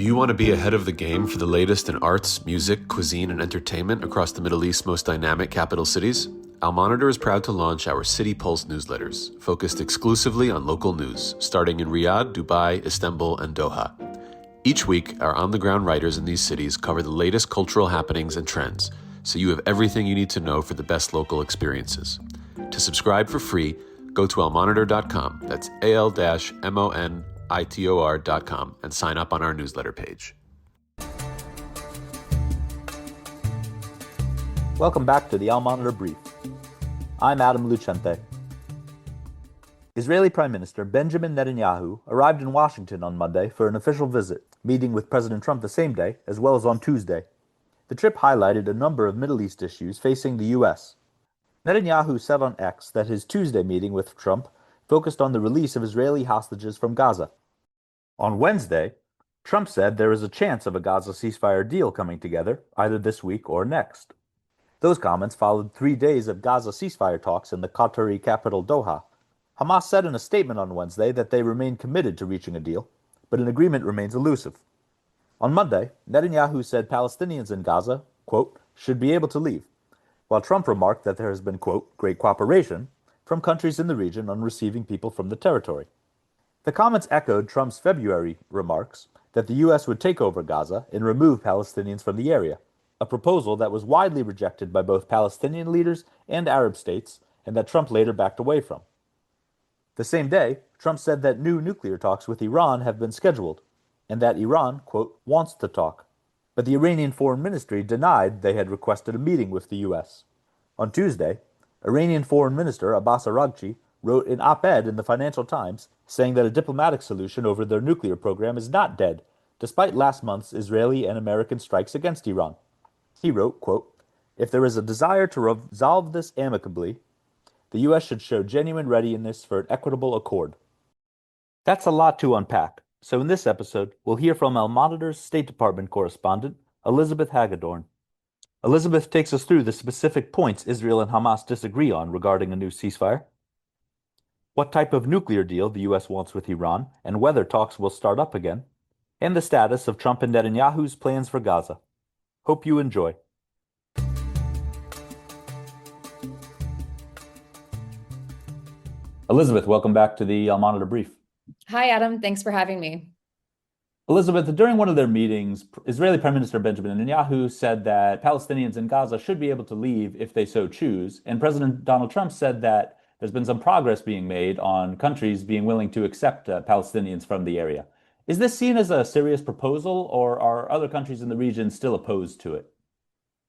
Do you want to be ahead of the game for the latest in arts, music, cuisine, and entertainment across the Middle East's most dynamic capital cities? Al Monitor is proud to launch our City Pulse newsletters, focused exclusively on local news, starting in Riyadh, Dubai, Istanbul, and Doha. Each week, our on-the-ground writers in these cities cover the latest cultural happenings and trends, so you have everything you need to know for the best local experiences. To subscribe for free, go to almonitor.com, that's al-monitor.com, and sign up on our newsletter page. Welcome back to the Al Monitor Brief. I'm Adam Lucente. Israeli Prime Minister Benjamin Netanyahu arrived in Washington on Monday for an official visit, meeting with President Trump the same day, as well as on Tuesday. The trip highlighted a number of Middle East issues facing the U.S. Netanyahu said on X that his Tuesday meeting with Trump focused on the release of Israeli hostages from Gaza. On Wednesday, Trump said there is a chance of a Gaza ceasefire deal coming together, either this week or next. Those comments followed 3 days of Gaza ceasefire talks in the Qatari capital Doha. Hamas said in a statement on Wednesday that they remain committed to reaching a deal, but an agreement remains elusive. On Monday, Netanyahu said Palestinians in Gaza, quote, should be able to leave, while Trump remarked that there has been, quote, great cooperation from countries in the region on receiving people from the territory. The comments echoed Trump's February remarks that the U.S. would take over Gaza and remove Palestinians from the area, a proposal that was widely rejected by both Palestinian leaders and Arab states, and that Trump later backed away from. The same day, Trump said that new nuclear talks with Iran have been scheduled, and that Iran, quote, wants to talk. But the Iranian Foreign Ministry denied they had requested a meeting with the U.S. On Tuesday, Iranian Foreign Minister Abbas Araghchi wrote an op-ed in the Financial Times saying that a diplomatic solution over their nuclear program is not dead, despite last month's Israeli and American strikes against Iran. He wrote, quote, if there is a desire to resolve this amicably, the U.S. should show genuine readiness for an equitable accord. That's a lot to unpack. So in this episode, we'll hear from Al Monitor's State Department correspondent, Elizabeth Hagedorn. Elizabeth takes us through the specific points Israel and Hamas disagree on regarding a new ceasefire, what type of nuclear deal the U.S. wants with Iran, and whether talks will start up again, and the status of Trump and Netanyahu's plans for Gaza. Hope you enjoy. Elizabeth, welcome back to the Al Monitor Brief. Hi, Adam. Thanks for having me. Elizabeth, during one of their meetings, Israeli Prime Minister Benjamin Netanyahu said that Palestinians in Gaza should be able to leave if they so choose, and President Donald Trump said that there's been some progress being made on countries being willing to accept Palestinians from the area. Is this seen as a serious proposal, or are other countries in the region still opposed to it?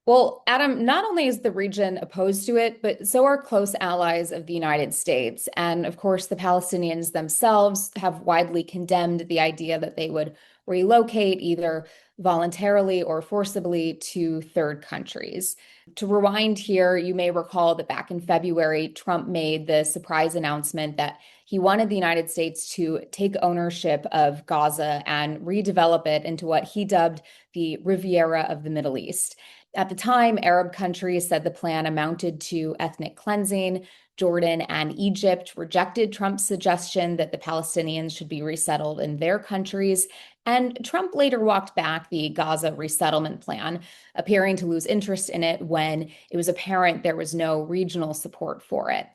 Well, Adam, not only is the region opposed to it, but so are close allies of the United States. And of course, the Palestinians themselves have widely condemned the idea that they would relocate either voluntarily or forcibly to third countries. To rewind here, you may recall that back in February, Trump made the surprise announcement that he wanted the United States to take ownership of Gaza and redevelop it into what he dubbed the Riviera of the Middle East. At the time, Arab countries said the plan amounted to ethnic cleansing. Jordan and Egypt rejected Trump's suggestion that the Palestinians should be resettled in their countries. And Trump later walked back the Gaza resettlement plan, appearing to lose interest in it when it was apparent there was no regional support for it.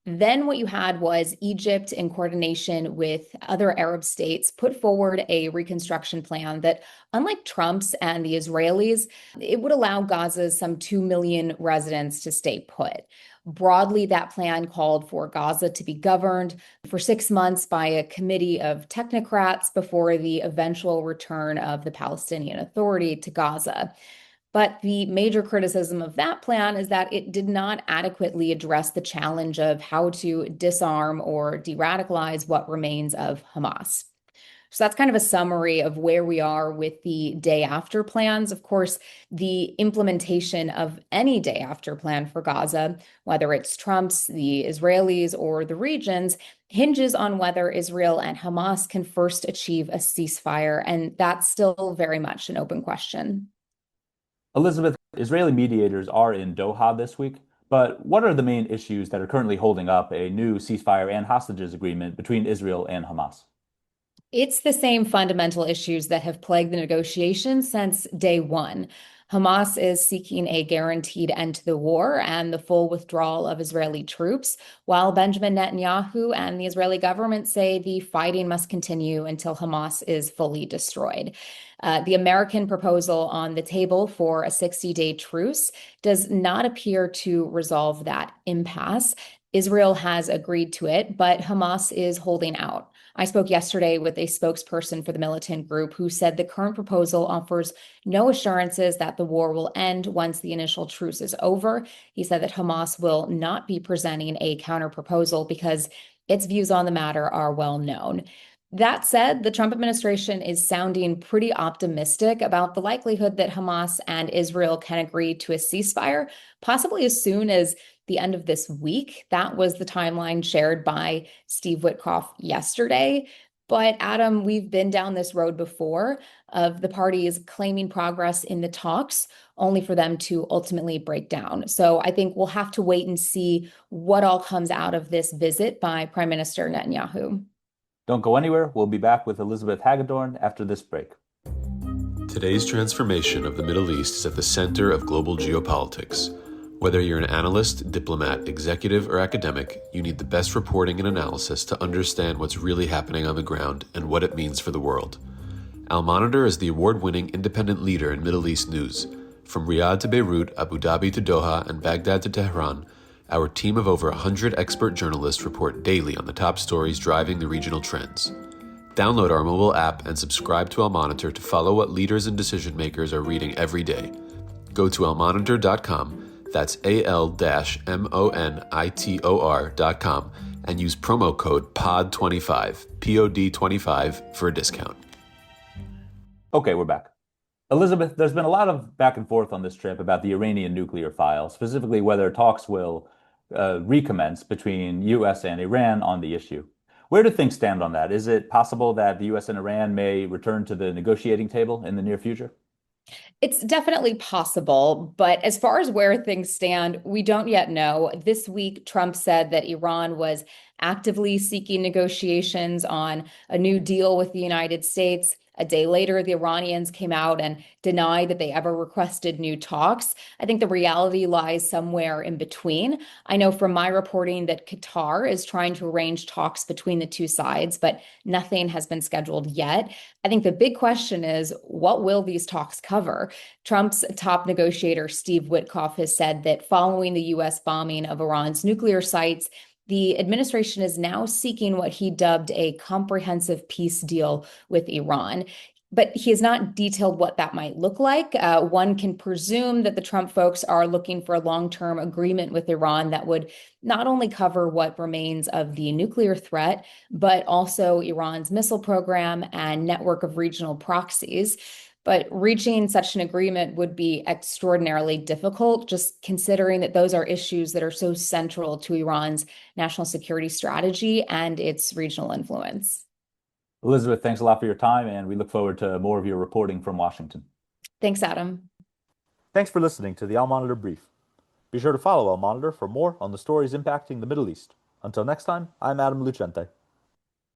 Then what you had was Egypt, in coordination with other Arab states, put forward a reconstruction plan that, unlike Trump's and the Israelis, it would allow Gaza's some 2 million residents to stay put. Broadly, that plan called for Gaza to be governed for 6 months by a committee of technocrats before the eventual return of the Palestinian Authority to Gaza. But the major criticism of that plan is that it did not adequately address the challenge of how to disarm or de-radicalize what remains of Hamas. So that's kind of a summary of where we are with the day after plans. Of course, the implementation of any day after plan for Gaza, whether it's Trump's, the Israelis, or the regions, hinges on whether Israel and Hamas can first achieve a ceasefire. And that's still very much an open question. Elizabeth, Israeli mediators are in Doha this week, but what are the main issues that are currently holding up a new ceasefire and hostages agreement between Israel and Hamas? It's the same fundamental issues that have plagued the negotiations since day one. Hamas is seeking a guaranteed end to the war and the full withdrawal of Israeli troops, while Benjamin Netanyahu and the Israeli government say the fighting must continue until Hamas is fully destroyed. The American proposal on the table for a 60-day truce does not appear to resolve that impasse. Israel has agreed to it, but Hamas is holding out. I spoke yesterday with a spokesperson for the militant group who said the current proposal offers no assurances that the war will end once the initial truce is over. He said that Hamas will not be presenting a counter proposal because its views on the matter are well known. That said, the Trump administration is sounding pretty optimistic about the likelihood that Hamas and Israel can agree to a ceasefire, possibly as soon as the end of this week. That was the timeline shared by Steve Witkoff yesterday. But Adam, we've been down this road before of the parties claiming progress in the talks, only for them to ultimately break down. So I think we'll have to wait and see what all comes out of this visit by Prime Minister Netanyahu. Don't go anywhere. We'll be back with Elizabeth Hagedorn after this break. Today's transformation of the Middle East is at the center of global geopolitics. Whether you're an analyst, diplomat, executive, or academic, you need the best reporting and analysis to understand what's really happening on the ground and what it means for the world. Al-Monitor is the award-winning independent leader in Middle East news. From Riyadh to Beirut, Abu Dhabi to Doha, and Baghdad to Tehran, our team of over 100 expert journalists report daily on the top stories driving the regional trends. Download our mobile app and subscribe to Al-Monitor to follow what leaders and decision makers are reading every day. Go to almonitor.com, that's AL-MONITOR.com, and use promo code POD25, POD25, for a discount. Okay, we're back. Elizabeth, there's been a lot of back and forth on this trip about the Iranian nuclear file, specifically whether talks will recommence between U.S. and Iran on the issue. Where do things stand on that? Is it possible that the U.S. and Iran may return to the negotiating table in the near future? It's definitely possible, but as far as where things stand, we don't yet know. This week, Trump said that Iran was actively seeking negotiations on a new deal with the United States. A day later, the Iranians came out and denied that they ever requested new talks. I think the reality lies somewhere in between. I know from my reporting that Qatar is trying to arrange talks between the two sides, but nothing has been scheduled yet. I think the big question is, what will these talks cover? Trump's top negotiator, Steve Witkoff, has said that following the U.S. bombing of Iran's nuclear sites, the administration is now seeking what he dubbed a comprehensive peace deal with Iran. But he has not detailed what that might look like. One can presume that the Trump folks are looking for a long-term agreement with Iran that would not only cover what remains of the nuclear threat, but also Iran's missile program and network of regional proxies. But reaching such an agreement would be extraordinarily difficult, just considering that those are issues that are so central to Iran's national security strategy and its regional influence. Elizabeth, thanks a lot for your time, and we look forward to more of your reporting from Washington. Thanks, Adam. Thanks for listening to the Al-Monitor Brief. Be sure to follow Al-Monitor for more on the stories impacting the Middle East. Until next time, I'm Adam Lucente.